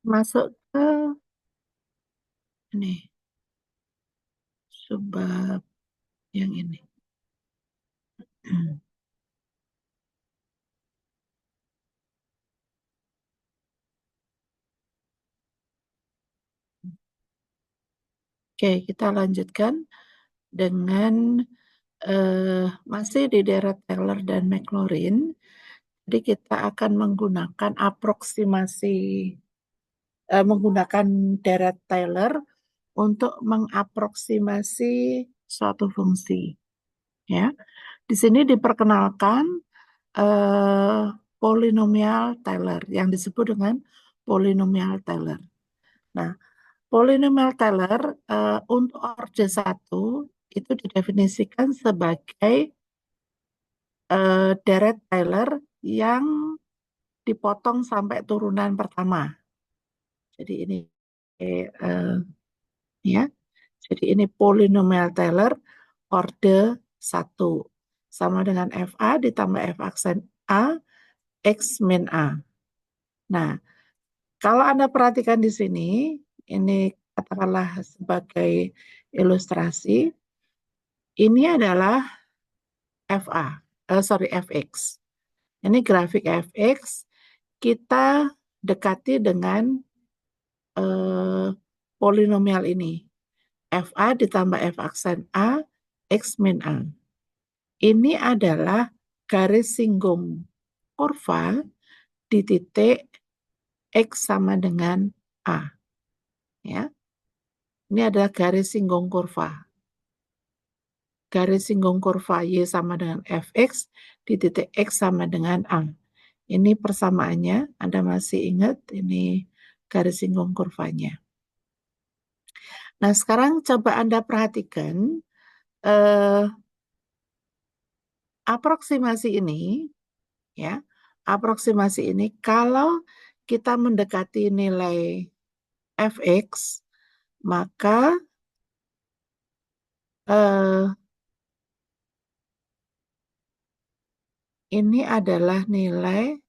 Masuk ke ini subbab yang ini. Oke, kita lanjutkan dengan masih di deret Taylor dan Maclaurin. Jadi kita akan menggunakan aproksimasi menggunakan deret Taylor untuk mengaproksimasi suatu fungsi. Ya, di sini diperkenalkan polinomial Taylor yang disebut dengan polinomial Taylor. Nah, polinomial Taylor untuk orde 1 itu didefinisikan sebagai deret Taylor yang dipotong sampai turunan pertama. Jadi ini ya. Jadi ini polinomial Taylor orde 1 sama dengan FA ditambah F aksen A X min A. Nah, kalau Anda perhatikan di sini, ini katakanlah sebagai ilustrasi, ini adalah FX. Ini grafik FX, kita dekati dengan polinomial ini. FA ditambah F aksen A, X min A. Ini adalah garis singgung kurva di titik X sama dengan A. Ya. Ini adalah garis singgung kurva. Garis singgung kurva Y sama dengan Fx di titik X sama dengan A. Ini persamaannya, Anda masih ingat ini garis singgung kurvanya. Nah, sekarang coba Anda perhatikan aproksimasi ini, ya, aproksimasi ini kalau kita mendekati nilai Fx, maka ini adalah nilai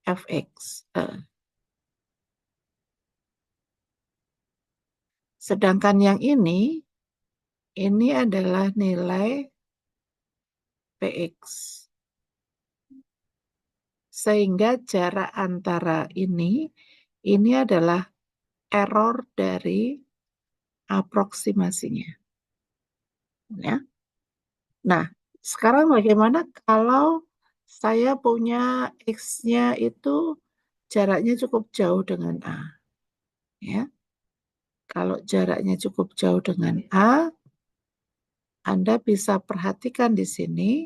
Fx. Sedangkan yang ini adalah nilai Px. Sehingga jarak antara ini adalah error dari aproksimasinya. Ya. Nah, sekarang bagaimana kalau saya punya X-nya itu jaraknya cukup jauh dengan A? Ya. Kalau jaraknya cukup jauh dengan A, Anda bisa perhatikan di sini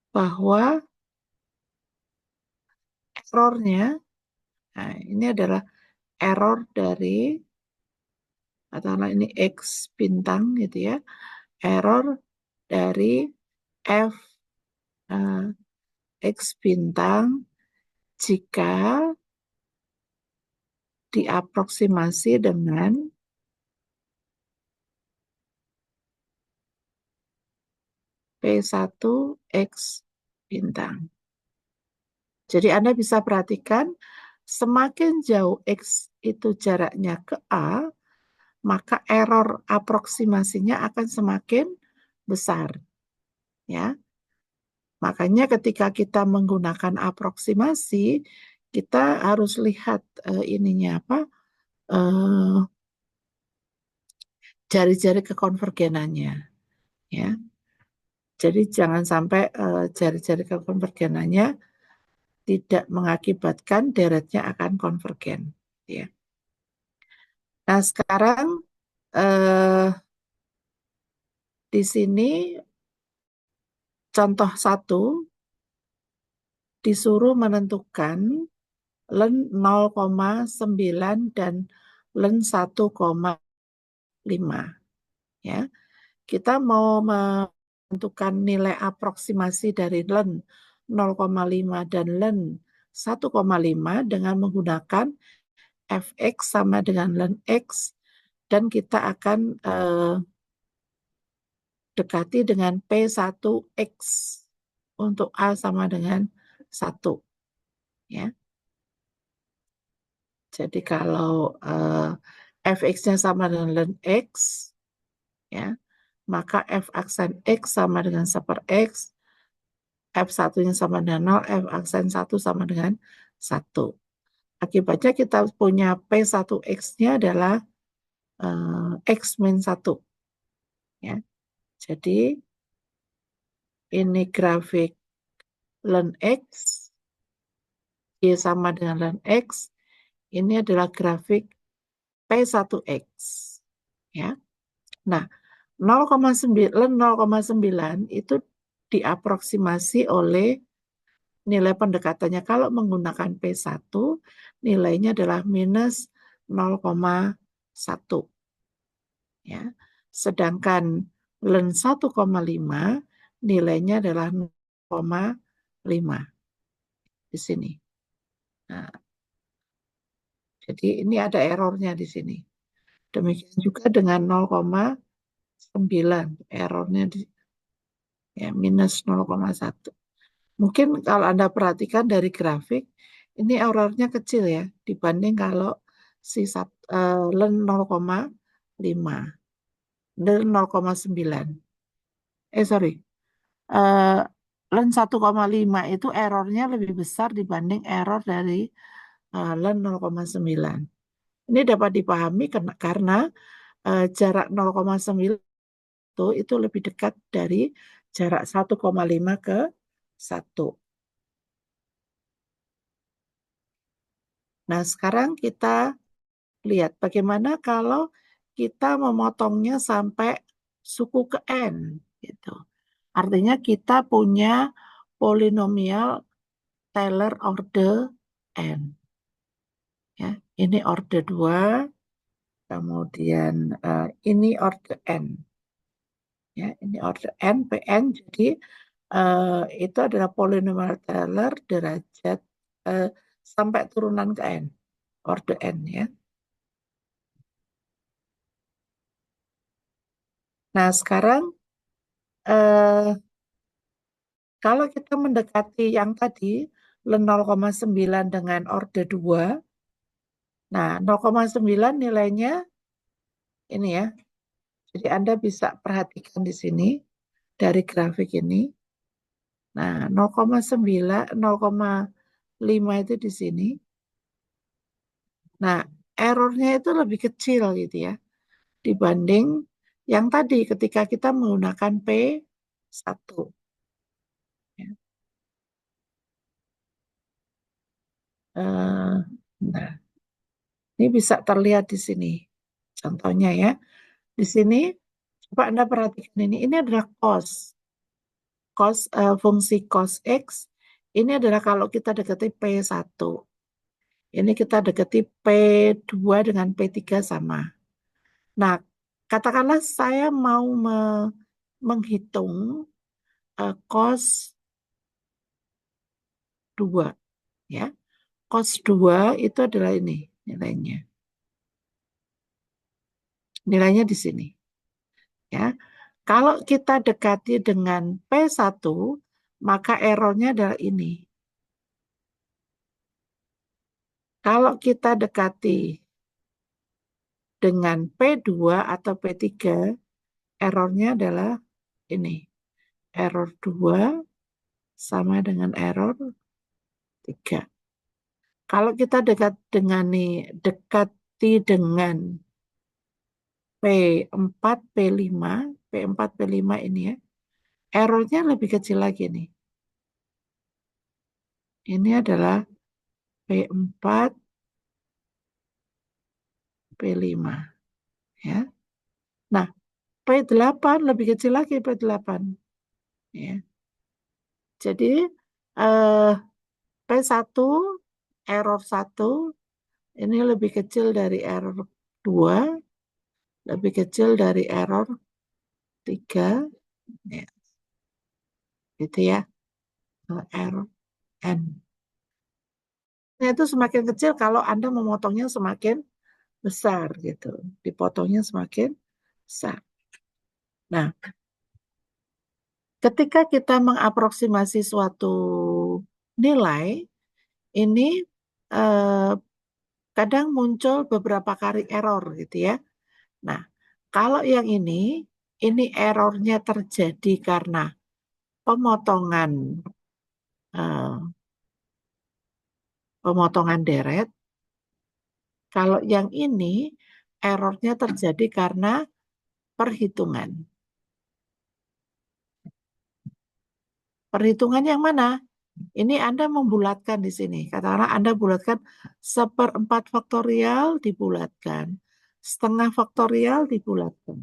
bahwa errornya, nah ini adalah error dari, katakanlah ini X bintang gitu ya, error dari F X bintang jika diaproksimasi dengan P1X bintang. Jadi Anda bisa perhatikan semakin jauh X itu jaraknya ke A, maka error aproksimasinya akan semakin besar. Ya. Makanya ketika kita menggunakan aproksimasi, kita harus lihat ininya apa? Jari-jari kekonvergenannya. Ya. Jadi jangan sampai jari-jari kekonvergenannya tidak mengakibatkan deretnya akan konvergen. Ya. Nah sekarang di sini contoh 1 disuruh menentukan len 0,9 dan len 1,5. Ya. Kita mau menentukan nilai aproksimasi dari len 0,5 dan len 1,5 dengan menggunakan Fx sama dengan len X, dan kita akan dekati dengan P1X untuk A sama dengan 1. ya. Jadi kalau fx-nya sama dengan ln x, ya, maka f aksen x sama dengan 1/x, f1-nya sama dengan 0, f aksen 1 sama dengan 1. Akibatnya kita punya P1X-nya adalah X min 1. Ya. Jadi ini grafik ln X, Y sama dengan ln X. Ini adalah grafik P1X. Ya. Nah, 0,9 itu diaproksimasi oleh nilai pendekatannya. Kalau menggunakan P1, nilainya adalah minus 0,1. Ya. Sedangkan ln 1,5 nilainya adalah 0,5 di sini. Nah, jadi ini ada errornya di sini. Demikian juga dengan 0,9 errornya di ya, minus 0,1. Mungkin kalau Anda perhatikan dari grafik, ini errornya kecil ya, dibanding kalau ln 0,5 dan 0,9. Sorry, eh, ln 1,5 itu errornya lebih besar dibanding error dari ln 0,9. Ini dapat dipahami karena jarak 0,9 itu lebih dekat dari jarak 1,5 ke 1. Nah, sekarang kita lihat bagaimana kalau kita memotongnya sampai suku ke n gitu. Artinya kita punya polinomial Taylor order n. Ya, ini order 2, kemudian ini order n. Ya, ini order n, Pn. Jadi itu adalah polinomial Taylor derajat eh, sampai turunan ke n, order n ya. Nah, sekarang eh, kalau kita mendekati yang tadi, 0,9 dengan order 2, nah 0,9 nilainya ini ya. Jadi Anda bisa perhatikan di sini dari grafik ini. Nah, 0,9, 0,5 itu di sini. Nah, errornya itu lebih kecil gitu ya dibanding yang tadi ketika kita menggunakan P1. Ya. Nah, ini bisa terlihat di sini. Contohnya ya, di sini coba Anda perhatikan ini. Ini adalah fungsi cos X. Ini adalah kalau kita dekati P1. Ini kita dekati P2 dengan P3 sama. Nah, katakanlah saya mau menghitung cos 2. Ya. Cos 2 itu adalah ini nilainya. Nilainya di sini. Ya. Kalau kita dekati dengan P1, maka errornya adalah ini. Kalau kita dekati dengan P2 atau P3, errornya adalah ini. Error 2 sama dengan error 3. Kalau kita dekati dengan P4, P5, P4, P5 ini ya, errornya lebih kecil lagi nih. Ini adalah P4, P5. Ya. Nah, P8 lebih kecil lagi P8. Ya. Jadi eh, P1 error 1 ini lebih kecil dari error 2, lebih kecil dari error 3. Ya, gitu ya. Error n. Nah, itu semakin kecil kalau Anda memotongnya semakin besar gitu. Dipotongnya semakin besar. Nah, ketika kita mengaproksimasi suatu nilai, ini eh, kadang muncul beberapa kali error gitu ya. Nah, kalau yang ini errornya terjadi karena pemotongan eh, pemotongan deret. Kalau yang ini errornya terjadi karena perhitungan. Perhitungan yang mana? Ini Anda membulatkan di sini. Katakanlah Anda bulatkan seperempat faktorial dibulatkan, setengah faktorial dibulatkan.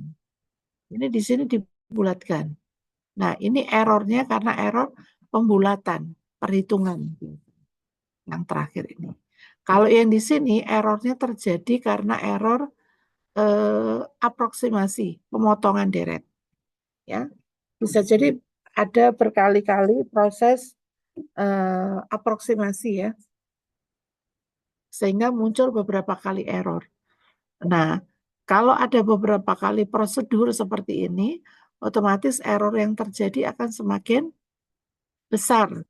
Ini di sini dibulatkan. Nah, ini errornya karena error pembulatan, perhitungan yang terakhir ini. Kalau yang di sini errornya terjadi karena error aproksimasi, pemotongan deret. Ya, bisa jadi ada berkali-kali proses aproksimasi ya, sehingga muncul beberapa kali error. Nah, kalau ada beberapa kali prosedur seperti ini, otomatis error yang terjadi akan semakin besar.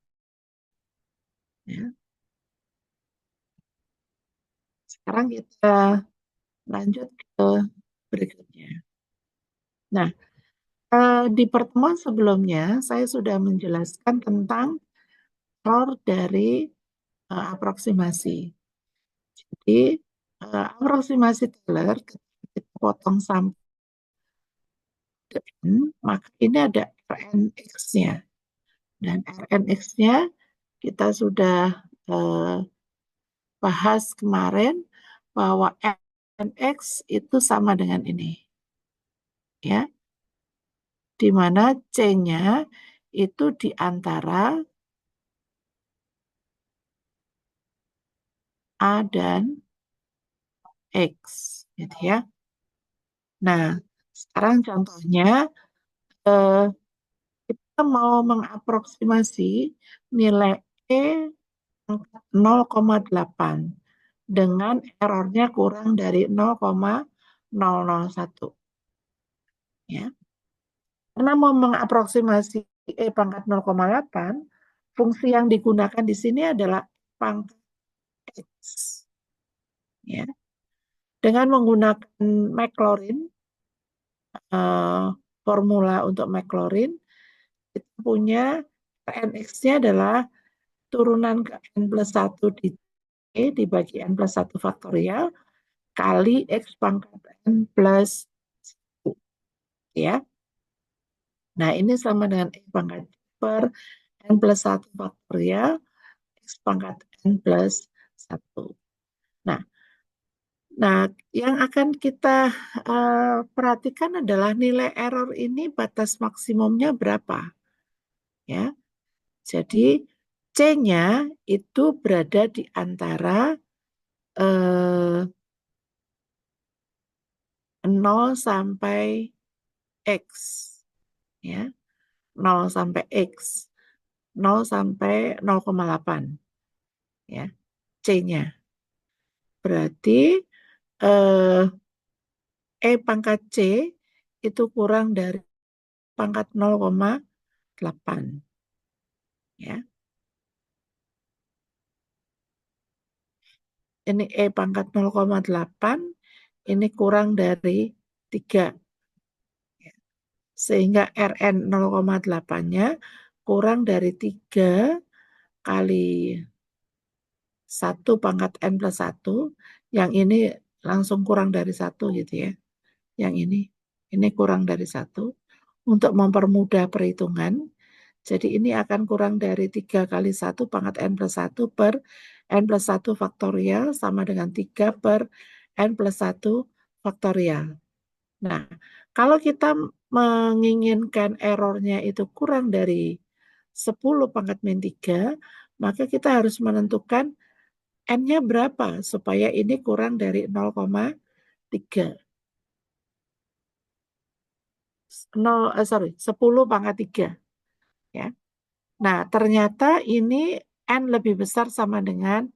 Ya. Sekarang kita lanjut ke berikutnya. Nah, di pertemuan sebelumnya saya sudah menjelaskan tentang error dari aproksimasi. Jadi, aproksimasi Taylor, ketika kita potong sampai N, maka ini ada Rnx-nya. Dan Rnx-nya kita sudah eh, bahas kemarin bahwa Rnx itu sama dengan ini. Ya, di mana C-nya itu di antara A dan X, gitu ya. Nah, sekarang contohnya eh, kita mau mengaproksimasi nilai E 0,8 dengan errornya kurang dari 0,001 ya. Karena mau mengaproksimasi E pangkat 0,8, fungsi yang digunakan di sini adalah pangkat X ya. Dengan menggunakan Maclaurin, eh, formula untuk Maclaurin, kita punya Nx-nya adalah turunan ke N plus 1 di C dibagi N plus 1 faktorial kali X pangkat N plus 1. Ya. Nah, ini sama dengan E pangkat per N plus 1 faktorial X pangkat N plus 1. Nah, nah yang akan kita perhatikan adalah nilai error ini batas maksimumnya berapa. Ya, jadi C-nya itu berada di antara 0 sampai X. Ya, 0 sampai X. 0 sampai 0,8. Ya, C-nya. Berarti eh, E pangkat C itu kurang dari pangkat 0,8. Ya. Ini E pangkat 0,8, ini kurang dari 3. Sehingga Rn 0,8-nya kurang dari 3 kali 1 pangkat N plus 1. Yang ini langsung kurang dari 1 gitu ya. Yang ini kurang dari 1. Untuk mempermudah perhitungan, jadi ini akan kurang dari 3 kali 1 pangkat N plus 1 per N plus 1 faktorial sama dengan 3 per N plus 1 faktorial. Nah, kalau kita menginginkan errornya itu kurang dari 10 pangkat min 3, maka kita harus menentukan N-nya berapa supaya ini kurang dari 0,3. 10 pangkat 3. Ya. Nah, ternyata ini N lebih besar sama dengan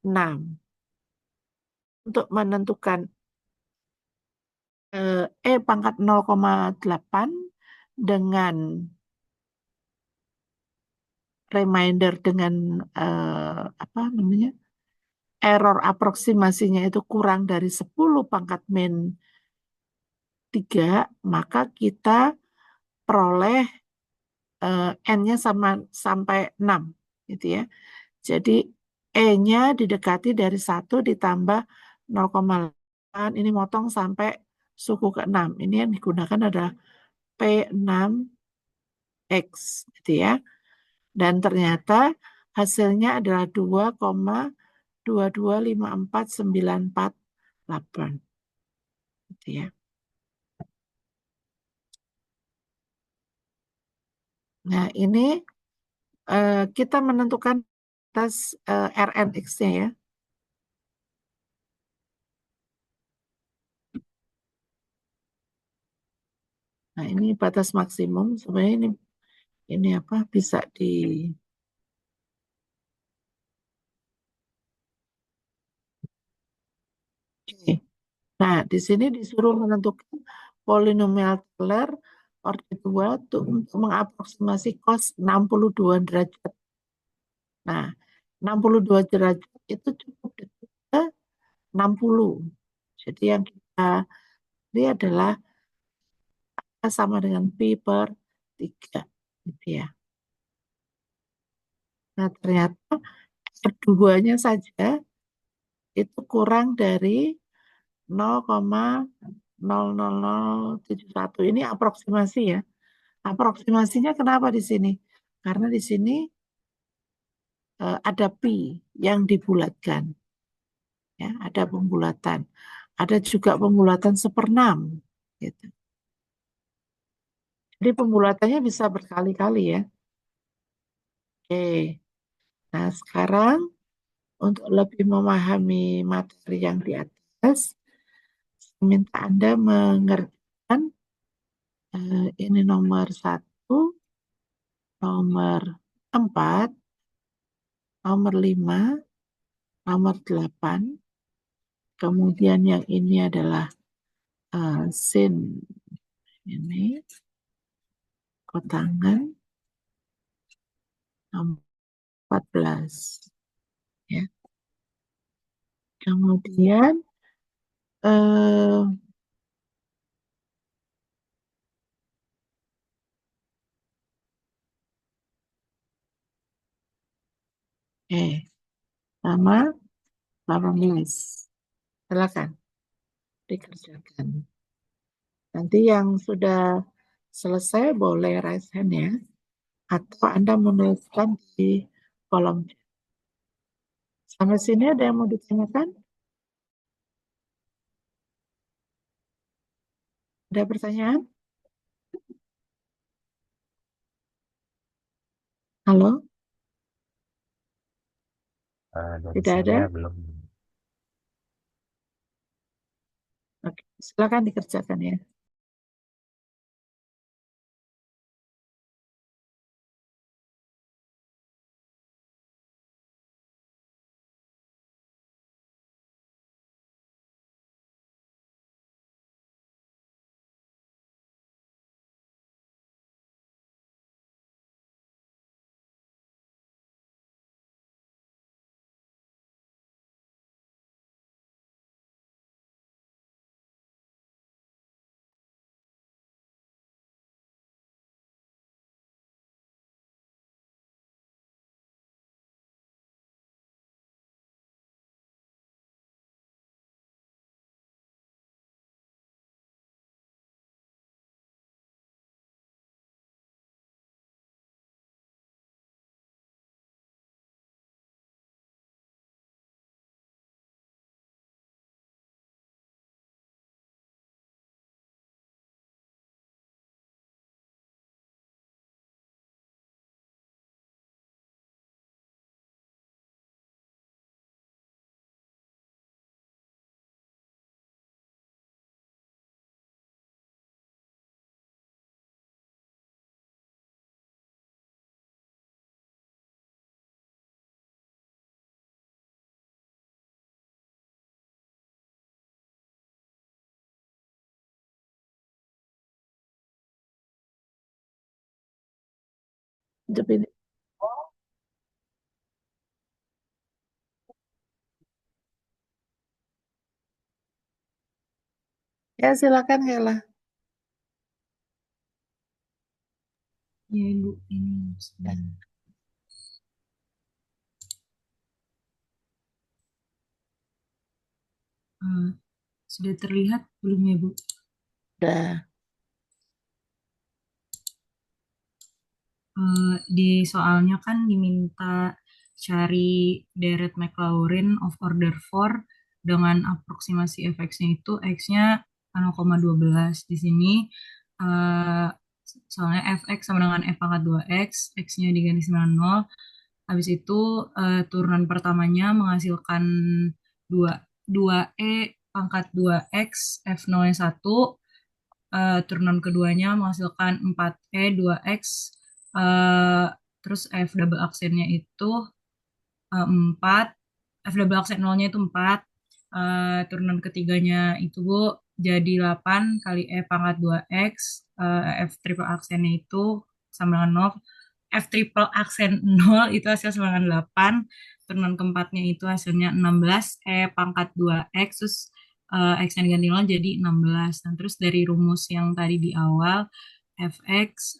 6. Untuk menentukan E pangkat 0,8 dengan reminder dengan apa namanya, error aproksimasinya itu kurang dari 10 pangkat min 3, maka kita peroleh N-nya sama sampai 6 gitu ya. Jadi E-nya didekati dari 1 ditambah 0,8, ini motong sampai suku ke-6. Ini yang digunakan adalah P6X gitu ya. Dan ternyata hasilnya adalah 2,2254948 gitu ya. Nah, ini kita menentukan atas RNX-nya ya. Nah, ini batas maksimum. Sebenarnya ini apa bisa di Oke. Nah, di sini disuruh menentukan polinomial Taylor orde 2 untuk mengaproksimasi cos 62 derajat. Nah, 62 derajat itu cukup dekat ke 60. Jadi yang kita lihat adalah sama dengan pi per 3. Gitu ya. Nah, ternyata keduanya saja itu kurang dari 0,00071. Ini aproksimasi ya. Aproksimasinya kenapa di sini? Karena di sini ada pi yang dibulatkan, ya, ada pembulatan. Ada juga pembulatan seperenam, gitu. Jadi pembulatannya bisa berkali-kali ya. Oke. Nah, sekarang untuk lebih memahami materi yang di atas, saya minta Anda mengerjakan ini nomor 1, nomor 4, nomor 5, nomor 8. Kemudian yang ini adalah sin ini kotangan nomor 14 ya. Kemudian eh, nama 18. Silakan dikerjakan. Nanti yang sudah selesai boleh raise hand ya, atau Anda menuliskan di kolom. Sampai sini ada yang mau ditanyakan? Ada pertanyaan? Halo? Dari Tidak ada? saya belum. Oke, silakan dikerjakan ya. Untuk ini. Ya, silakan Kayla. Ya, Ibu, ini Ya, eh, sudah terlihat belum ya, Bu? udah. Di soalnya kan diminta cari deret Maclaurin of order 4 dengan aproksimasi fx-nya itu x-nya 0,12. Di sini eh, soalnya fx sama dengan f pangkat 2x, x-nya diganti dengan 0. Habis itu turunan pertamanya menghasilkan 2 2e pangkat 2x f0-nya 1. Turunan keduanya menghasilkan 4e 2x, eh, terus f double aksennya itu 4, f double aksen nolnya itu 4. Turunan ketiganya itu Bu jadi 8 kali f pangkat 2x, f triple aksennya itu sama dengan 0. F triple aksen 0 itu hasil sama dengan 8. Turunan keempatnya itu hasilnya 16 e pangkat 2x, terus x yang diganti 0 jadi 16. Nah, terus dari rumus yang tadi di awal fx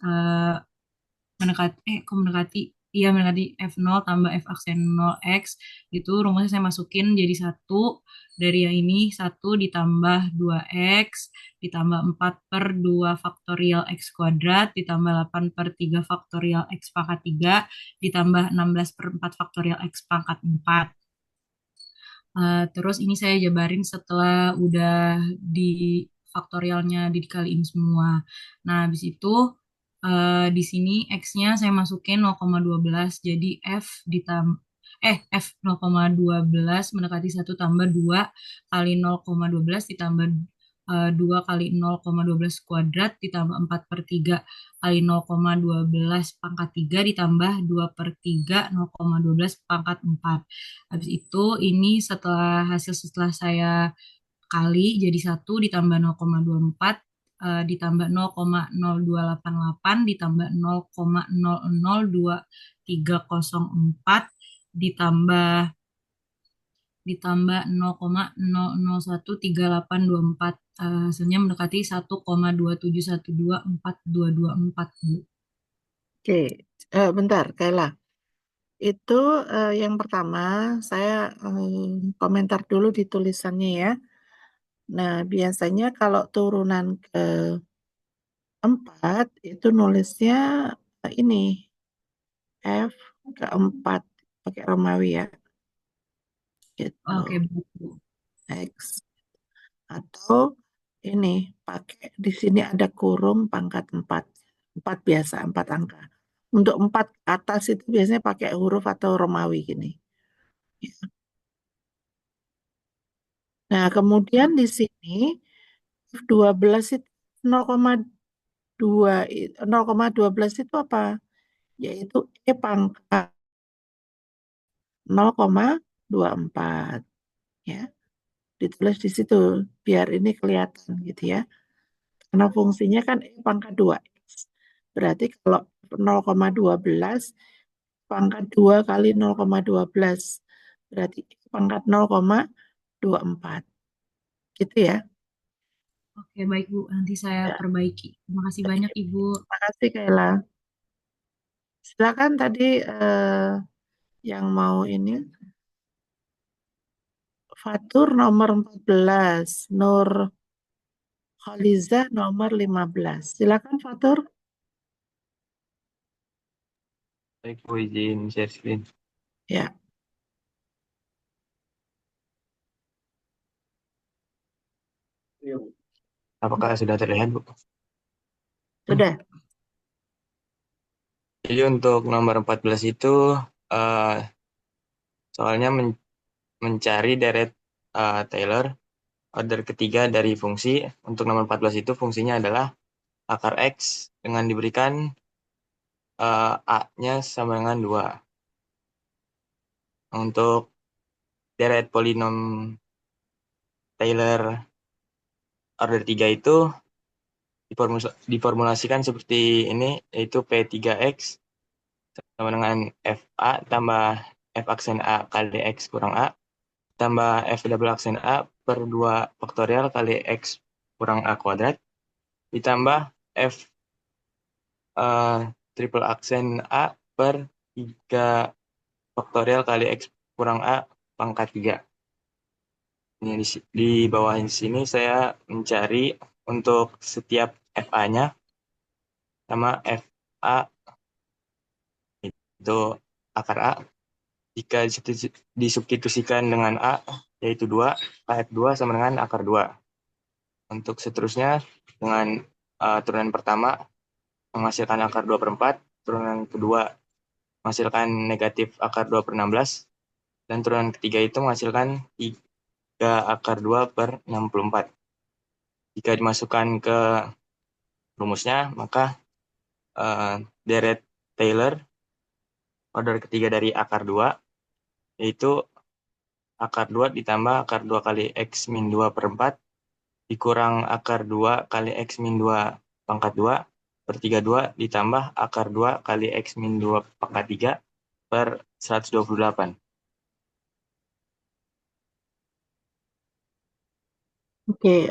mendekati, iya mendekati f0 tambah f aksen 0x, itu rumusnya saya masukin jadi satu. Dari yang ini satu ditambah 2x ditambah 4 per 2 faktorial x kuadrat ditambah 8 per 3 faktorial x pangkat 3 ditambah 16 per 4 faktorial x pangkat 4. Terus ini saya jabarin setelah udah di faktorialnya dikaliin semua. Nah, habis itu di sini X-nya saya masukin 0,12, jadi F 0,12 mendekati 1 tambah 2 kali 0,12 ditambah 2 kali 0,12 kuadrat ditambah 4 per 3 kali 0,12 pangkat 3 ditambah 2 per 3 0,12 pangkat 4. Habis itu ini setelah saya kali jadi satu ditambah 0,24, ditambah 0,0288 ditambah 0,002304 ditambah ditambah 0,001384, hasilnya mendekati 1,271242224 Bu. Oke, bentar Kayla. Itu yang pertama, saya komentar dulu di tulisannya ya. Nah, biasanya kalau turunan ke 4 itu nulisnya ini F keempat pakai Romawi ya, Oke gitu. Bu. X atau ini pakai di sini ada kurung pangkat 4. 4 biasa, 4 angka. Untuk 4 atas itu biasanya pakai huruf atau Romawi gini. Nah, kemudian di sini 12 itu 0,2 0,12 itu apa? Yaitu E pangkat 0,24 ya. Ditulis di situ biar ini kelihatan gitu ya. Karena fungsinya kan E pangkat 2x. Berarti kalau 0,12 pangkat 2 kali 0,12 berarti E pangkat 0,24 gitu ya. Oke baik Bu, nanti saya Ya, perbaiki. Terima kasih banyak Ibu. terima kasih Kayla. Silakan tadi yang mau ini Fatur nomor 14, Nur Khaliza nomor 15. Silakan Fatur. Baik, Bu, izin share screen. Ya, Apakah sudah terlihat, Bu? sudah. Jadi untuk nomor 14 itu eh, soalnya mencari deret Taylor order ketiga dari fungsi. Untuk nomor 14 itu fungsinya adalah akar X dengan diberikan A-nya sama dengan 2. Untuk deret polinom Taylor order 3 itu diformulasikan seperti ini, yaitu P3X sama dengan FA tambah F aksen A kali X kurang A tambah F double aksen A per 2 faktorial kali X kurang A kuadrat ditambah F triple aksen A per 3 faktorial kali X kurang A pangkat 3. Ini di bawah sini saya mencari untuk setiap FA-nya sama FA itu akar A. Jika disubstitusikan dengan A, yaitu 2, KF2 sama dengan akar 2. Untuk seterusnya, dengan turunan pertama menghasilkan akar 2 per 4, turunan kedua menghasilkan negatif akar 2 per 16, dan turunan ketiga itu menghasilkan 3 akar 2 per 64. Jika dimasukkan ke rumusnya, maka deret Taylor order ketiga dari akar 2, yaitu akar 2 ditambah akar 2 kali X min 2 per 4, dikurang akar 2 kali X min 2 pangkat 2, per 32, ditambah akar 2 kali X min 2 pangkat 3, per 128. Oke,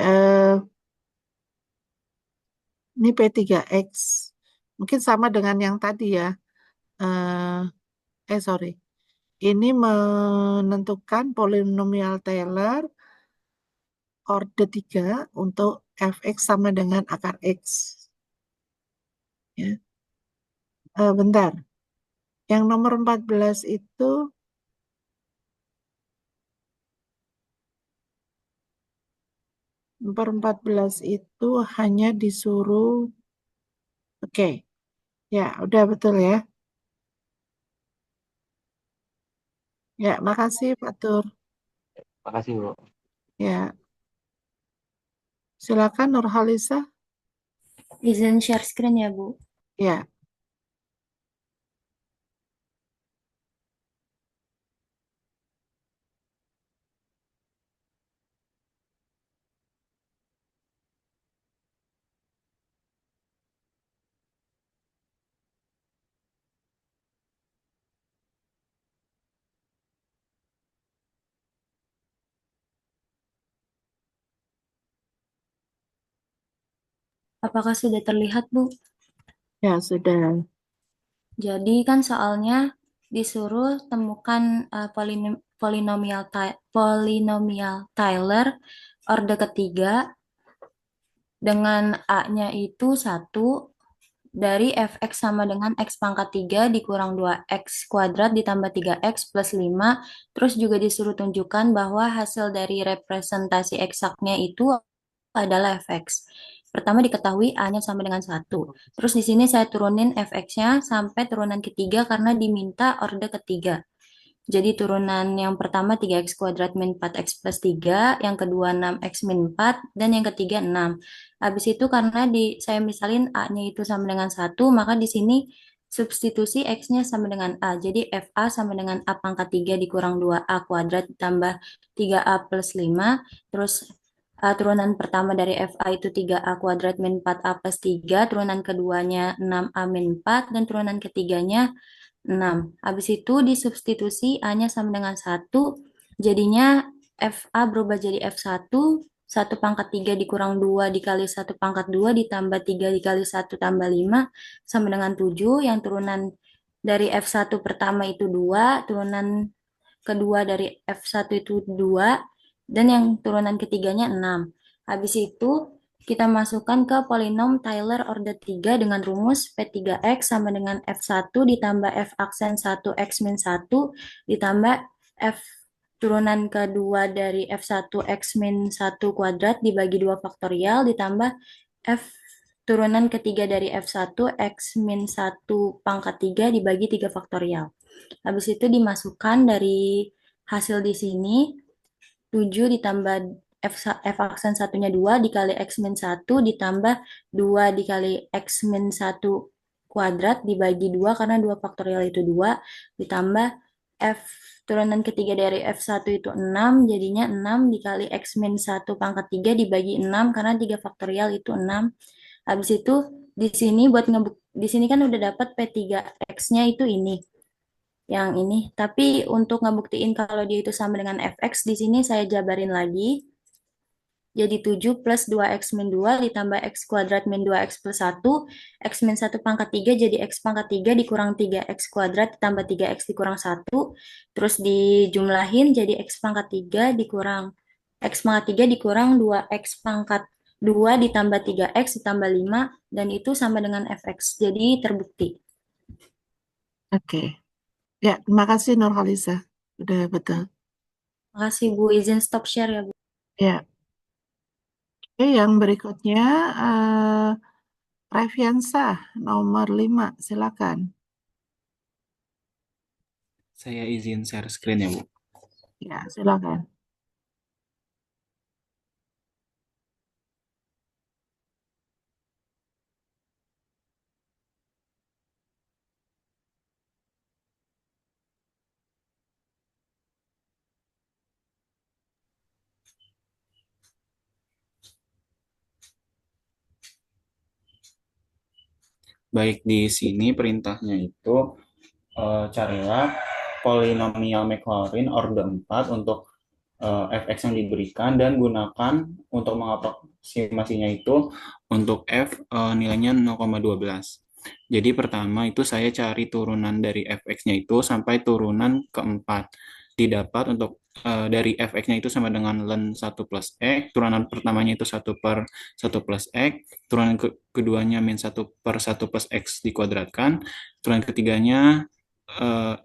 ini P3X. Mungkin sama dengan yang tadi ya. Sorry. Ini menentukan polinomial Taylor order 3 untuk fx sama dengan akar x. Ya. Bentar. Yang nomor 14 itu nomor 14 itu hanya disuruh oke. Ya, udah betul ya. Ya, makasih Pak Tur. Makasih, Bu. Ya. Silakan Nurhalisa. Izin share screen ya, Bu. Ya. Apakah sudah terlihat, Bu? Ya, sudah. Jadi kan soalnya disuruh temukan polinomial Taylor order ketiga dengan A-nya itu 1 dari fx sama dengan x pangkat 3 dikurang 2x kuadrat ditambah 3x plus 5. Terus juga disuruh tunjukkan bahwa hasil dari representasi eksaknya itu adalah fx. Pertama diketahui A-nya sama dengan 1. Terus di sini saya turunin fx-nya sampai turunan ketiga karena diminta order ketiga. Jadi turunan yang pertama 3x kuadrat min 4x plus 3, yang kedua 6x min 4, dan yang ketiga 6. Habis itu karena saya misalin A-nya itu sama dengan 1, maka di sini substitusi X-nya sama dengan A. Jadi FA sama dengan A pangkat 3 dikurang 2A kuadrat ditambah 3A plus 5. Terus turunan pertama dari FA itu 3A kuadrat min 4A plus 3. Turunan keduanya 6A min 4. Dan turunan ketiganya 6. Habis itu disubstitusi A-nya sama dengan 1. Jadinya FA berubah jadi F1. 1 pangkat 3 dikurang 2 dikali 1 pangkat 2 ditambah 3 dikali 1 tambah 5 sama dengan 7. Yang turunan dari F1 pertama itu 2. Turunan kedua dari F1 itu 2. Dan yang turunan ketiganya 6. Habis itu kita masukkan ke polinom Taylor order 3 dengan rumus P3X sama dengan F1 ditambah F aksen 1 X min 1 ditambah F turunan kedua dari F1 X min 1 kuadrat dibagi 2 faktorial ditambah F turunan ketiga dari F1 X min 1 pangkat 3 dibagi 3 faktorial. Habis itu dimasukkan dari hasil di sini 7 ditambah F aksen satunya 2 dikali X min 1 ditambah 2 dikali X min 1 kuadrat dibagi 2 karena 2 faktorial itu 2 ditambah F turunan ketiga dari F1 itu 6 jadinya 6 dikali X min 1 pangkat 3 dibagi 6 karena 3 faktorial itu 6. Habis itu di sini buat di sini kan udah dapat P3X-nya itu ini yang ini. Tapi untuk ngebuktiin kalau dia itu sama dengan fx, di sini saya jabarin lagi. jadi 7 plus 2x min 2 ditambah x kuadrat min 2x plus 1, x min 1 pangkat 3 jadi x pangkat 3 dikurang 3x kuadrat ditambah 3x dikurang 1, terus dijumlahin jadi x pangkat 3 dikurang x pangkat 3 dikurang 2x pangkat 2 ditambah 3x ditambah 5, dan itu sama dengan fx, jadi terbukti. Oke. Ya, terima kasih Nurhaliza. Udah betul. Makasih Bu, izin stop share ya Bu. Ya. Oke, yang berikutnya Reviansa nomor 5, silakan. Saya izin share screen ya, Bu. Ya, silakan. Baik, di sini perintahnya itu carilah polinomial Maclaurin order 4 untuk fx yang diberikan dan gunakan untuk mengaproksimasinya itu untuk f nilainya 0,12. Jadi pertama itu saya cari turunan dari fx-nya itu sampai turunan keempat. Didapat untuk dari fx-nya itu sama dengan ln 1 plus x, turunan pertamanya itu 1 per 1 plus x, turunan keduanya min 1 per 1 plus x dikuadratkan, turunan ketiganya 2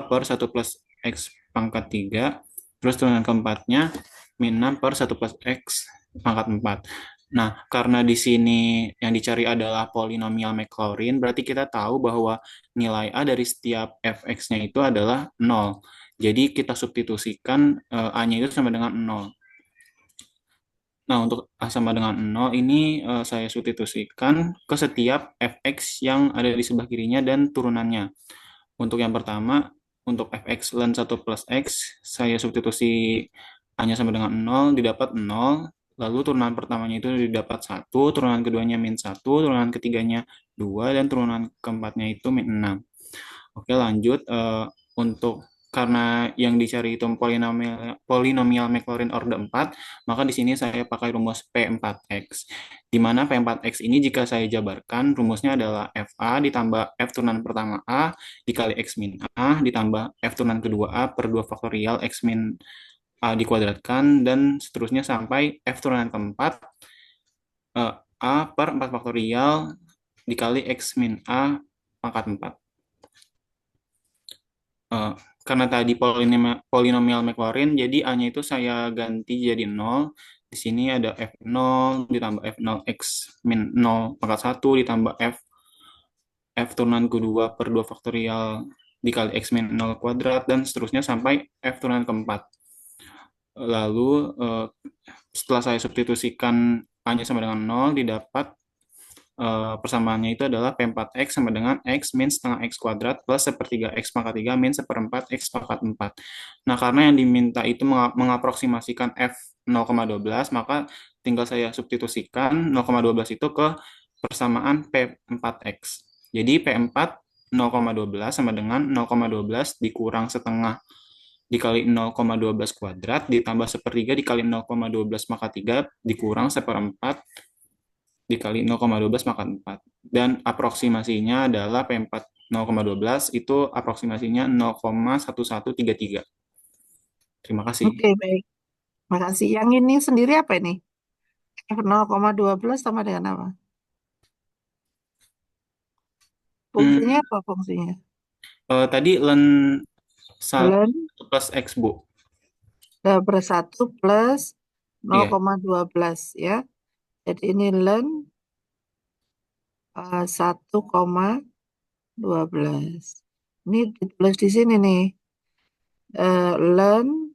per 1 plus x pangkat 3, terus turunan keempatnya min 6 per 1 plus x pangkat 4. Nah, karena di sini yang dicari adalah polinomial Maclaurin, berarti kita tahu bahwa nilai A dari setiap fx-nya itu adalah 0. Jadi kita substitusikan A-nya itu sama dengan 0. Nah, untuk A sama dengan 0 ini saya substitusikan ke setiap fx yang ada di sebelah kirinya dan turunannya. Untuk yang pertama, untuk fx ln 1 plus x, saya substitusi A-nya sama dengan 0, didapat 0. Lalu turunan pertamanya itu didapat 1, turunan keduanya min 1, turunan ketiganya 2, dan turunan keempatnya itu min 6. Oke, lanjut. Untuk karena yang dicari itu polinomial Maclaurin order 4, maka di sini saya pakai rumus P4X. Di mana P4X ini jika saya jabarkan, rumusnya adalah FA ditambah F turunan pertama A dikali X min A ditambah F turunan kedua A per 2 faktorial X min A dikuadratkan, dan seterusnya sampai F turunan keempat A per 4 faktorial dikali X min A pangkat 4. Karena tadi polinomial Maclaurin, jadi A-nya itu saya ganti jadi 0. Di sini ada F0 ditambah F0X min 0 pangkat 1 ditambah F turunan kedua per 2 faktorial dikali X min 0 kuadrat, dan seterusnya sampai F turunan keempat. Lalu setelah saya substitusikan A-nya sama dengan 0, didapat persamaannya itu adalah P4X sama dengan X min setengah X kuadrat plus sepertiga X pangkat 3 min seperempat X pangkat 4. Nah, karena yang diminta itu mengaproksimasikan F 0,12, maka tinggal saya substitusikan 0,12 itu ke persamaan P4X. Jadi P4 0,12 sama dengan 0,12 dikurang setengah dikali 0,12 kuadrat ditambah sepertiga dikali 0,12 maka 3 dikurang seperempat dikali 0,12 maka 4. Dan aproksimasinya adalah P4 0,12 itu aproksimasinya 0,1133. Terima kasih. Oke, baik. Makasih. Yang ini sendiri apa ini? F 0,12 sama dengan apa? Fungsinya apa fungsinya? Tadi ln 1 Ln plus X, Bu. bersatu plus Iya. 0,12 ya. Jadi ini ln 1,12. Ini ditulis di sini nih. Ln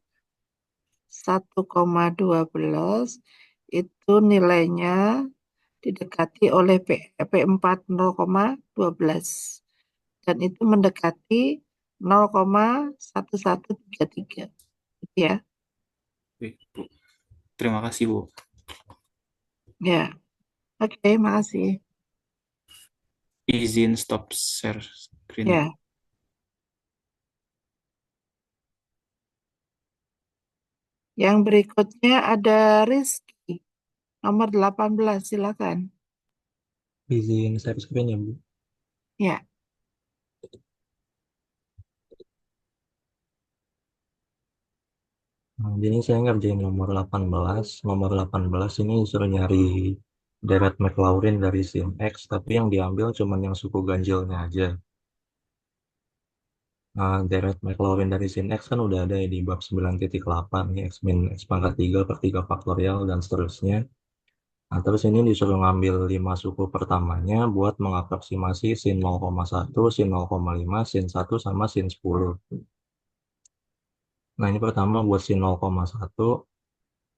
1,12 itu nilainya didekati oleh P4 0,12 dan itu mendekati 0,1133 gitu ya. Baik, Bu. Terima kasih, Bu. Ya. Oke, makasih. Izin stop share screen. Ya. Yang berikutnya ada Rizky. Nomor 18, silakan. Izin share screen ya, Bu. Ya, Nah, jadi saya ngerjain nomor 18. Nomor 18 ini disuruh nyari deret McLaurin dari sin X, tapi yang diambil cuma yang suku ganjilnya aja. Nah, deret McLaurin dari sin X kan udah ada ya di bab 9.8, nih, X min X pangkat 3 per 3 faktorial, dan seterusnya. Nah, terus ini disuruh ngambil 5 suku pertamanya buat mengaproksimasi sin 0,1, sin 0,5, sin 1, sama sin 10. Nah, ini pertama buat sin 0,1,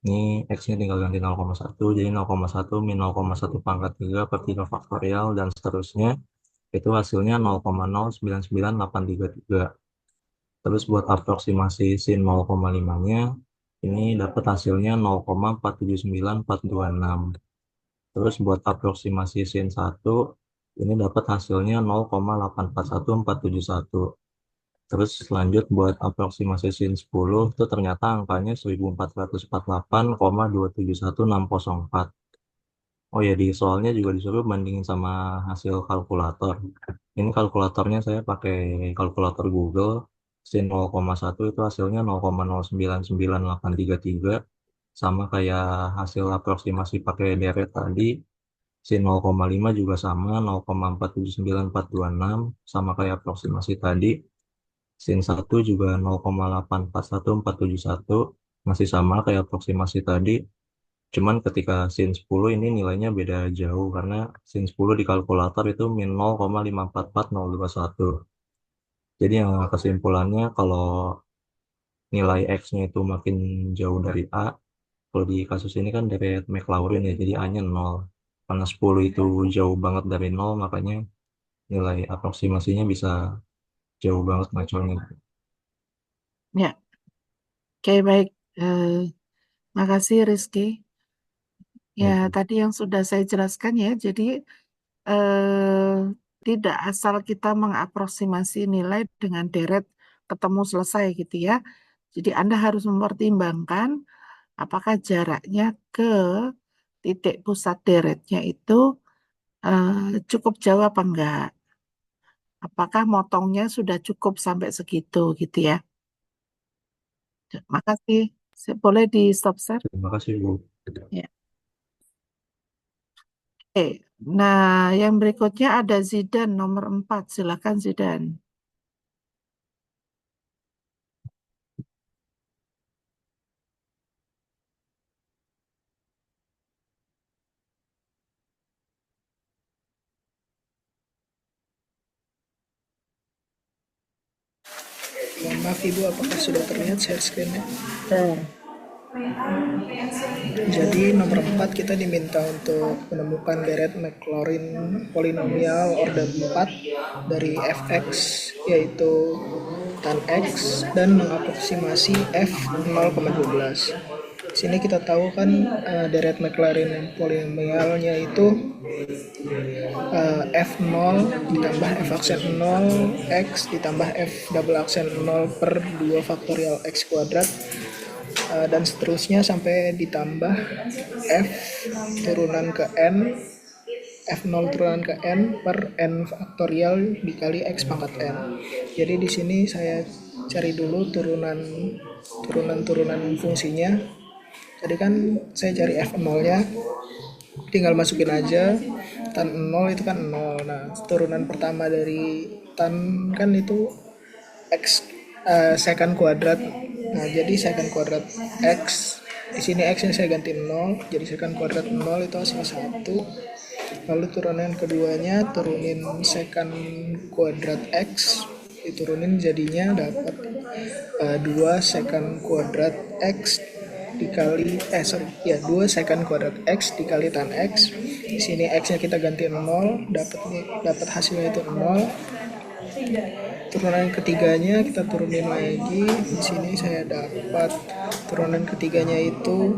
ini X-nya tinggal ganti 0,1, jadi 0,1 min 0,1 pangkat 3 per 3 faktorial, dan seterusnya. Itu hasilnya 0,099833. Terus buat aproksimasi sin 0,5-nya, ini dapat hasilnya 0,479426. Terus buat aproksimasi sin 1, ini dapat hasilnya 0,841471. Terus lanjut buat aproksimasi sin 10, itu ternyata angkanya 1448,271,604. Oh ya, di soalnya juga disuruh bandingin sama hasil kalkulator. Ini kalkulatornya saya pakai kalkulator Google. Sin 0,1 itu hasilnya 0,099833. Sama kayak hasil aproksimasi pakai deret tadi. Sin 0,5 juga sama 0,479426. Sama kayak aproksimasi tadi. Sin 1 juga 0,841471. Masih sama kayak aproksimasi tadi. Cuman ketika sin 10 ini nilainya beda jauh karena sin 10 di kalkulator itu min 0,544021. Jadi yang kesimpulannya kalau nilai X-nya itu makin jauh dari A, kalau di kasus ini kan dari McLaurin ya, jadi A-nya 0. Karena 10 itu jauh banget dari 0, makanya nilai aproksimasinya bisa jauh banget ngaconya. ya. Oke, baik. Makasih Rizky. Ya, tadi yang sudah saya jelaskan ya, jadi tidak asal kita mengaproksimasi nilai dengan deret ketemu selesai gitu ya. Jadi Anda harus mempertimbangkan apakah jaraknya ke titik pusat deretnya itu cukup jauh apa enggak. Apakah motongnya sudah cukup sampai segitu gitu ya. Makasih. Boleh di stop share? Terima kasih, Bu. Ya. Oke. Nah, yang berikutnya ada Zidan nomor 4. Silakan Zidan. Mohon maaf Ibu, apakah sudah terlihat share screen-nya? Jadi nomor 4 kita diminta untuk menemukan deret Maclaurin polinomial order 4 dari fx yaitu tan x dan mengaproksimasi f 0,12. Di sini kita tahu kan deret Maclaurin polinomialnya itu f0 ditambah f aksen 0 x ditambah f double aksen 0 per 2 faktorial x kuadrat dan seterusnya sampai ditambah f turunan ke n f0 turunan ke n per n faktorial dikali x pangkat n. Jadi di sini saya cari dulu turunan fungsinya. Jadi kan saya cari f0-nya, tinggal masukin aja. Tan 0 itu kan 0. Nah, turunan pertama dari tan kan itu x secant kuadrat. Nah, jadi secant kuadrat x, di sini x-nya saya ganti 0, jadi secant kuadrat 0 itu hasil 1. Lalu turunan keduanya turunin secant kuadrat x, diturunin jadinya dapat 2 secant kuadrat x dikali 2 secant kuadrat x dikali tan x. Di sini x-nya kita ganti 0, dapat hasilnya itu 0. Turunan ketiganya kita turunin lagi. Di sini saya dapat turunan ketiganya itu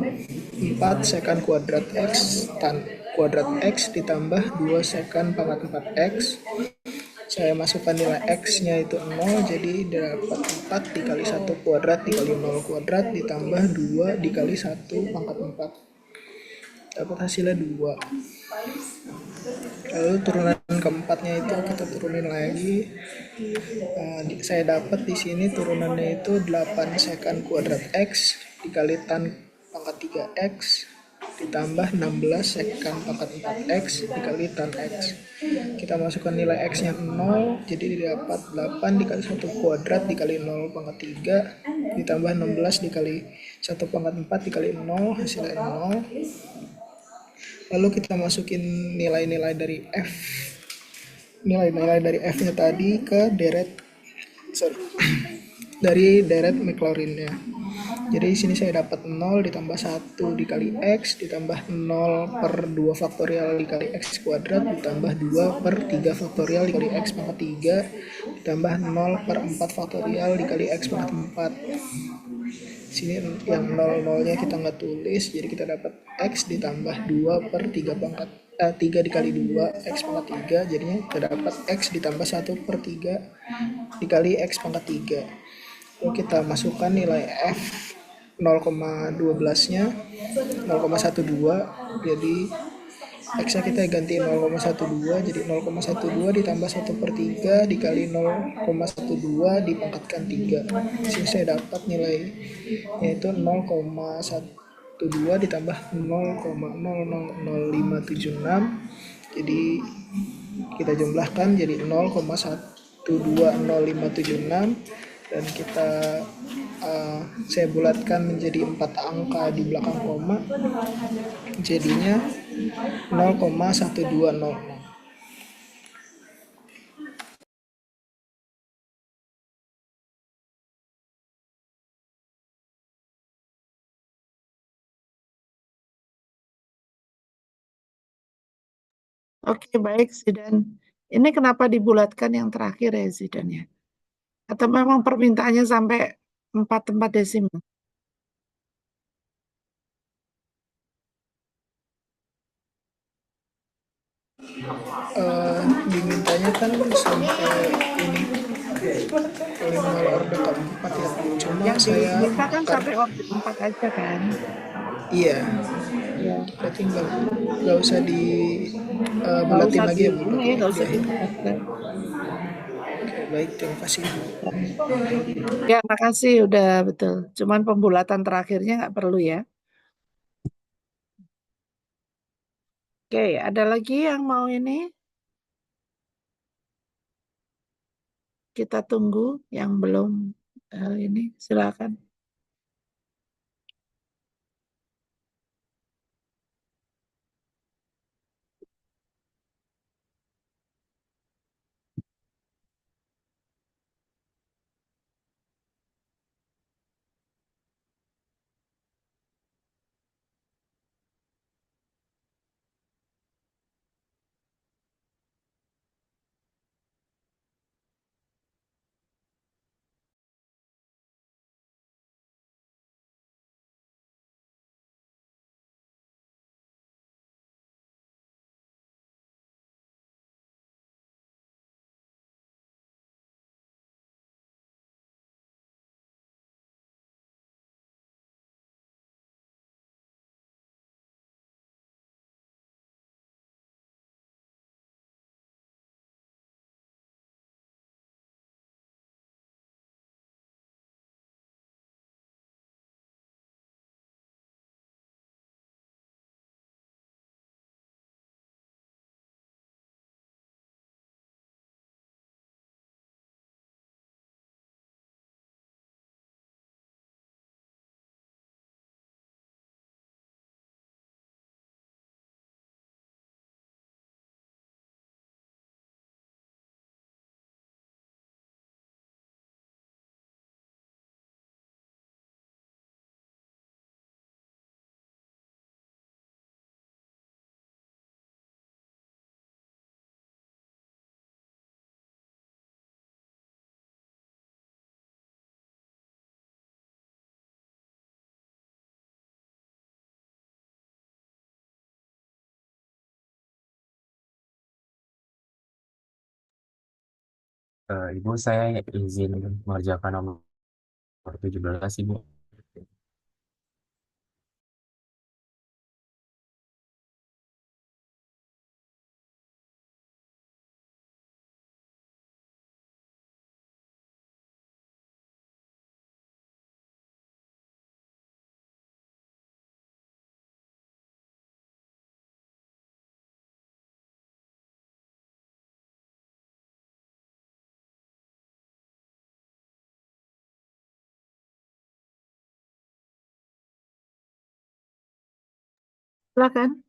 4 secant kuadrat x tan kuadrat x ditambah 2 secant pangkat 4x. Saya masukkan nilai x-nya itu 0, jadi dapat 4 dikali 1 kuadrat dikali 0 kuadrat ditambah 2 dikali 1 pangkat 4. dapat hasilnya 2. Lalu turunan keempatnya itu kita turunin lagi. Saya dapat di sini turunannya itu 8 secant kuadrat X dikali tan pangkat 3X ditambah 16 secant pangkat 4X dikali tan X. Kita masukkan nilai X-nya 0, jadi didapat 8 dikali 1 kuadrat dikali 0 pangkat 3 ditambah 16 dikali 1 pangkat 4 dikali 0, hasilnya 0. Lalu kita masukin nilai-nilai dari F. Nilai-nilai dari F-nya tadi ke dari deret Maclaurin-nya. Jadi di sini saya dapat 0 ditambah 1 dikali X ditambah 0 per 2 faktorial dikali X kuadrat ditambah 2 per 3 faktorial dikali X pangkat 3 ditambah 0 per 4 faktorial dikali X pangkat 4. Sini yang 0-0-nya kita nggak tulis, jadi kita dapat X ditambah 2 per 3 pangkat 3 dikali 2 X pangkat 3, jadinya kita dapat X ditambah 1 per 3 dikali X pangkat 3. Lalu kita masukkan nilai F 0,12-nya 0,12, jadi X-nya kita ganti 0,12, jadi 0,12 ditambah 1 per 3 dikali 0,12 dipangkatkan 3. Di sini saya dapat nilai yaitu 0,12 ditambah 0,000576, jadi kita jumlahkan jadi 0,120576 dan saya bulatkan menjadi 4 angka di belakang koma, jadinya 0,1206. Oke, baik Zidan. Ini kenapa dibulatkan yang terakhir ya Zidan ya? Atau memang permintaannya sampai 4 tempat desimal? Dimintanya kan sampai ini polinomial order keempat ya. Cuma Yang saya diminta kan sampai order 4 aja kan? iya. Ya. Berarti nggak usah dibulatin lagi ya Bu? Nggak usah dibulatkan. Oke, baik, terima kasih. Ya, makasih udah betul. Cuman pembulatan terakhirnya nggak perlu ya. Oke, ada lagi yang mau ini? Kita tunggu yang belum ini, silakan. Ibu, saya izin mengerjakan nomor 17, Ibu. Silakan.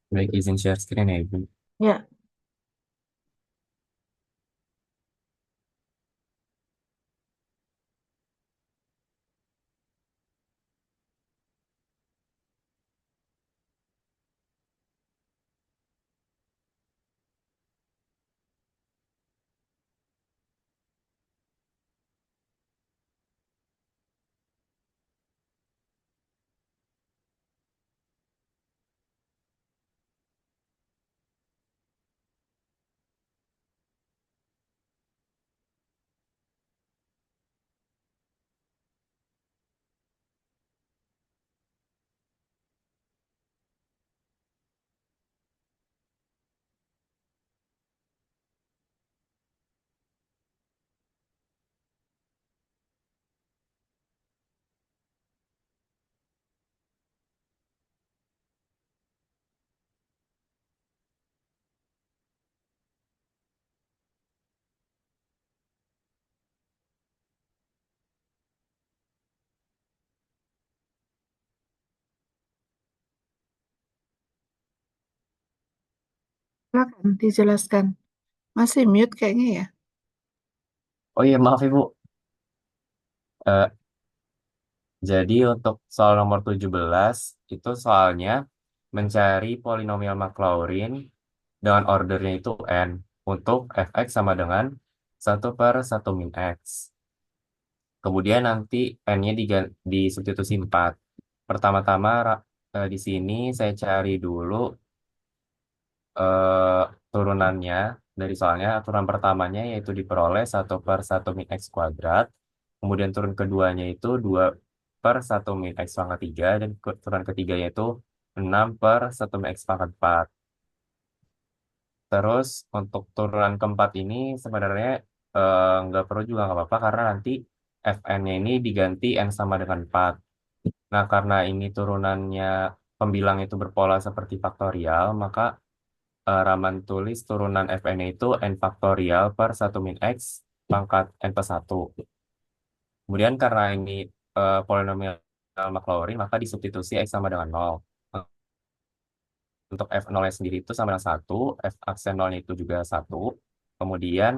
Baik, izin share screen ya, Ibu. Ya. Silakan dijelaskan. Masih mute kayaknya ya. Oh iya, maaf Ibu. Eh, jadi untuk soal nomor 17, itu soalnya mencari polinomial Maclaurin dengan ordernya itu n untuk fx sama dengan 1/1 min x. Kemudian nanti n-nya disubstitusi 4. Pertama-tama di sini saya cari dulu eh, turunannya dari soalnya. Turunan pertamanya yaitu diperoleh 1/1 min x kuadrat. Kemudian turun keduanya itu 2/1 min x pangkat 3. Dan turunan ketiganya itu 6/1 min x pangkat 4. Terus untuk turunan keempat ini sebenarnya nggak perlu juga nggak apa-apa karena nanti fn-nya ini diganti n sama dengan 4. Nah, karena ini turunannya pembilang itu berpola seperti faktorial, maka Raman tulis turunan fn itu n faktorial per 1 min x pangkat n plus 1. Kemudian karena ini polinomial Maclaurin, maka disubstitusi x sama dengan 0. Untuk f0-nya sendiri itu sama dengan 1, f aksen 0-nya itu juga 1. Kemudian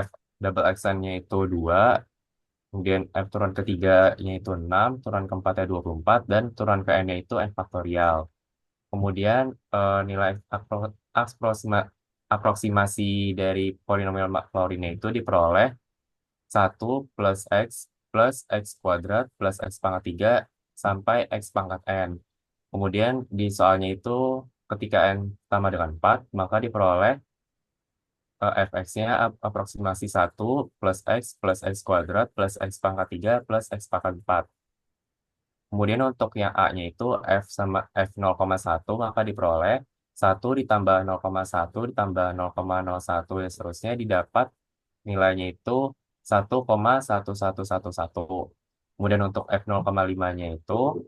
f double aksennya itu 2, kemudian f turun ketiganya itu 6, turun keempatnya 24, dan turun ke n-nya itu n faktorial. Kemudian nilai aproksimasi dari polinomial Maclaurinnya itu diperoleh 1 plus x kuadrat plus x pangkat 3 sampai x pangkat n. Kemudian di soalnya itu ketika n sama dengan 4, maka diperoleh fx-nya aproksimasi 1 plus x kuadrat plus x pangkat 3 plus x pangkat 4. Kemudian untuk yang A-nya itu F sama F 0,1 maka diperoleh 1 ditambah 0,1 ditambah 0,01 dan seterusnya didapat nilainya itu 1,1111. Kemudian untuk F 0,5-nya itu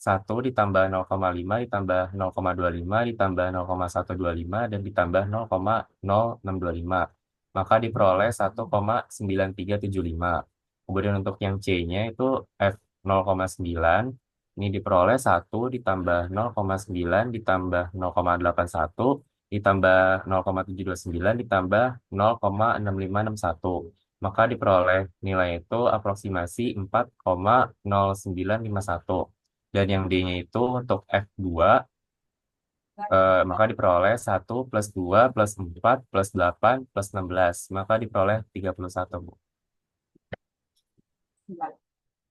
1 ditambah 0,5 ditambah 0,25 ditambah 0,125 dan ditambah 0,0625. Maka diperoleh 1,9375. Kemudian untuk yang C-nya itu F 0,9 ini diperoleh 1 ditambah 0,9 ditambah 0,81 ditambah 0,729 ditambah 0,6561. Maka diperoleh nilai itu aproksimasi 4,0951. Dan yang D-nya itu untuk F2 maka diperoleh 1 plus 2 plus 4 plus 8 plus 16. Maka diperoleh 31, Bu.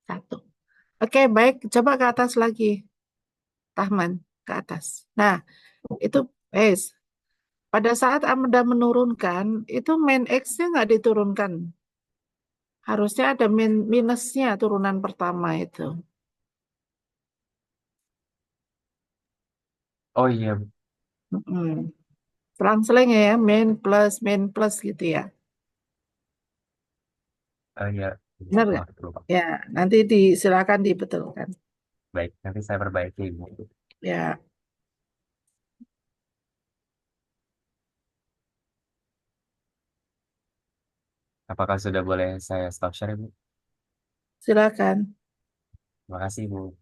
1. Oke, baik. Coba ke atas lagi. Tahman, ke atas. Nah, itu pada saat Anda menurunkan, itu main X-nya nggak diturunkan. Harusnya ada minusnya turunan pertama itu. Oh iya, Mm-mm. Selang-seling ya, main plus gitu ya. iya. Benar nggak? Maaf, lupa. Ya, nanti silakan dibetulkan. Baik, nanti saya perbaiki, Bu. Ya, Apakah sudah boleh saya stop share, Bu? Silakan. Terima kasih, Bu.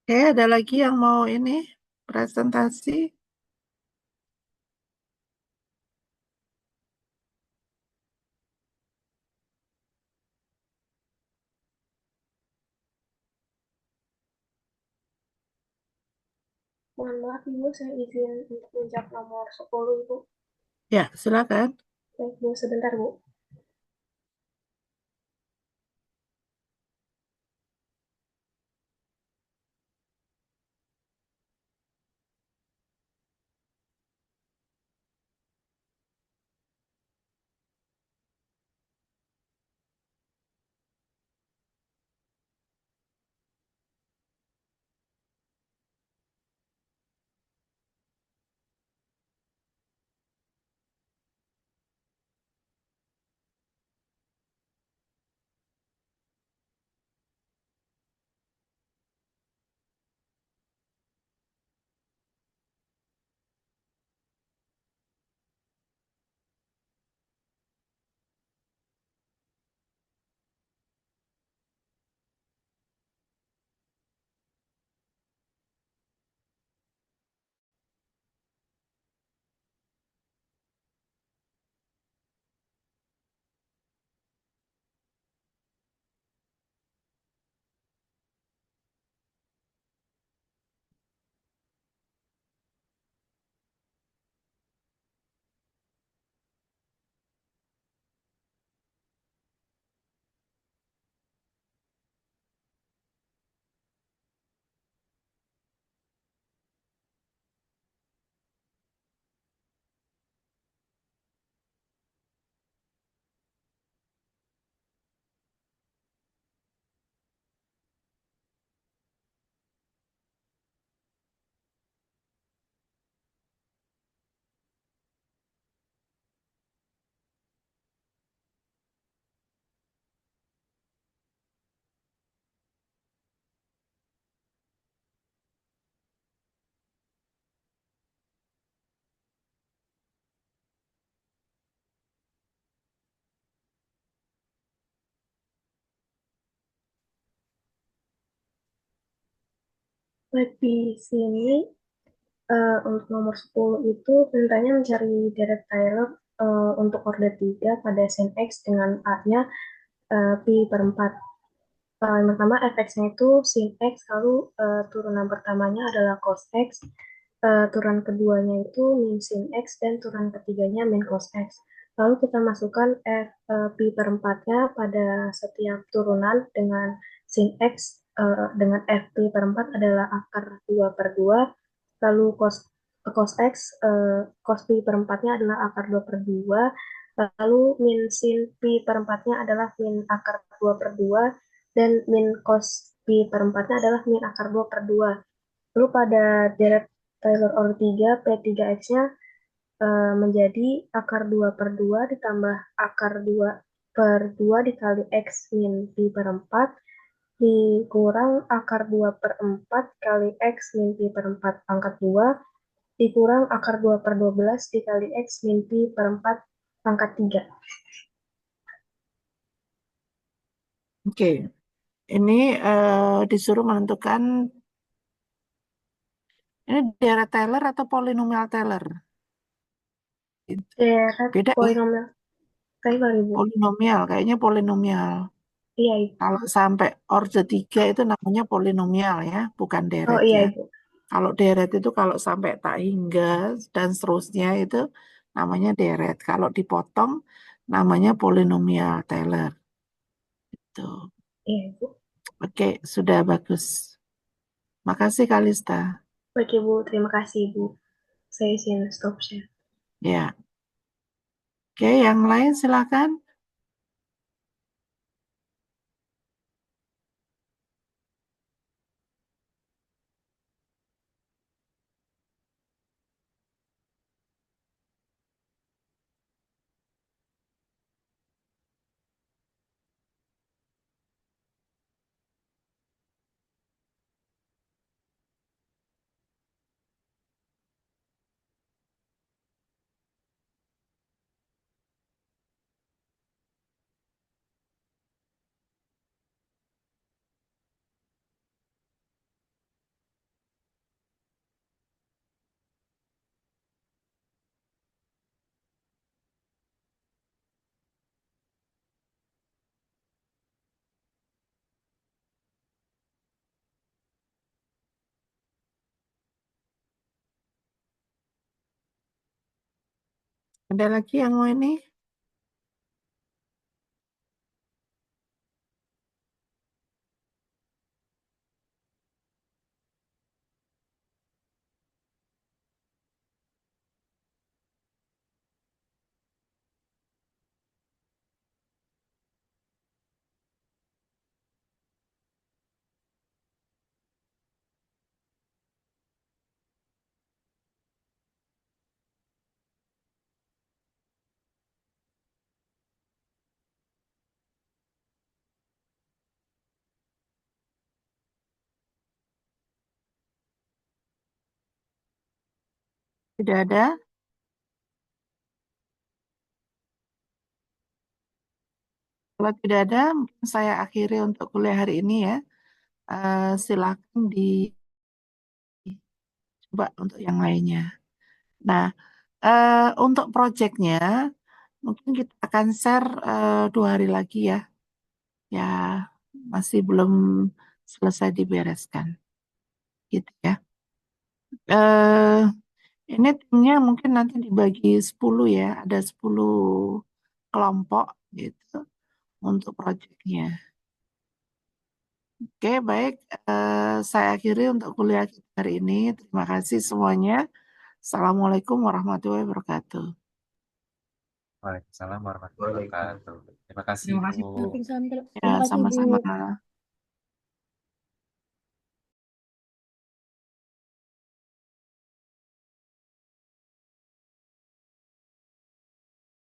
Oke, ada lagi yang mau ini presentasi? Mohon maaf Ibu, saya izin untuk menjawab nomor 10 Ibu. Ya, silakan. Baik Bu, sebentar Bu. Baik, di sini untuk nomor 10 itu perintahnya mencari Derek Taylor untuk order 3 pada sin X dengan A-nya pi per 4. Yang pertama fx-nya itu sin X, lalu turunan pertamanya adalah cos X, turunan keduanya itu min sin X, dan turunan ketiganya min cos X. Lalu kita masukkan pi per 4-nya pada setiap turunan dengan sin X dengan f pi per 4 adalah akar 2 per 2, lalu cos X, cos pi per 4-nya adalah akar 2 per 2, lalu min sin pi per 4-nya adalah min akar 2 per 2, dan min cos pi per 4-nya adalah min akar 2 per 2. Lalu pada deret Taylor order 3, P3X-nya menjadi akar 2 per 2 ditambah akar 2 per 2 dikali X min pi per 4 dikurang akar 2 per 4 kali X min pi per 4 pangkat 2 dikurang akar 2 per 12 dikali X min pi per 4 pangkat 3. Oke, ini disuruh menentukan ini deret Taylor atau polinomial Taylor? Deret Beda ya, polinomial Taylor Ibu. polinomial, kayaknya polinomial. Iya Ibu. Kalau sampai order 3 itu namanya polinomial ya, bukan Oh deret iya ya. Ibu. Kalau deret itu kalau sampai tak hingga dan seterusnya itu namanya deret. Kalau dipotong namanya polinomial Taylor. Tuh. Iya Ibu. Oke, sudah bagus. Makasih Kalista. Baik Ibu, terima kasih Ibu. Saya izin stop share. Ya. Oke, yang lain silakan. Ada lagi yang mau ini? Tidak ada? Kalau tidak ada, mungkin saya akhiri untuk kuliah hari ini ya. Silakan dicoba untuk yang lainnya. Nah, untuk proyeknya, mungkin kita akan share 2 hari lagi ya. Ya, masih belum selesai dibereskan. Gitu ya. Eh, ini timnya mungkin nanti dibagi 10 ya. Ada 10 kelompok gitu untuk proyeknya. Oke, baik. Saya akhiri untuk kuliah kita hari ini. Terima kasih semuanya. Assalamualaikum warahmatullahi wabarakatuh. Waalaikumsalam warahmatullahi wabarakatuh. Terima kasih, Terima kasih Bu. Bu. Ya, sama-sama.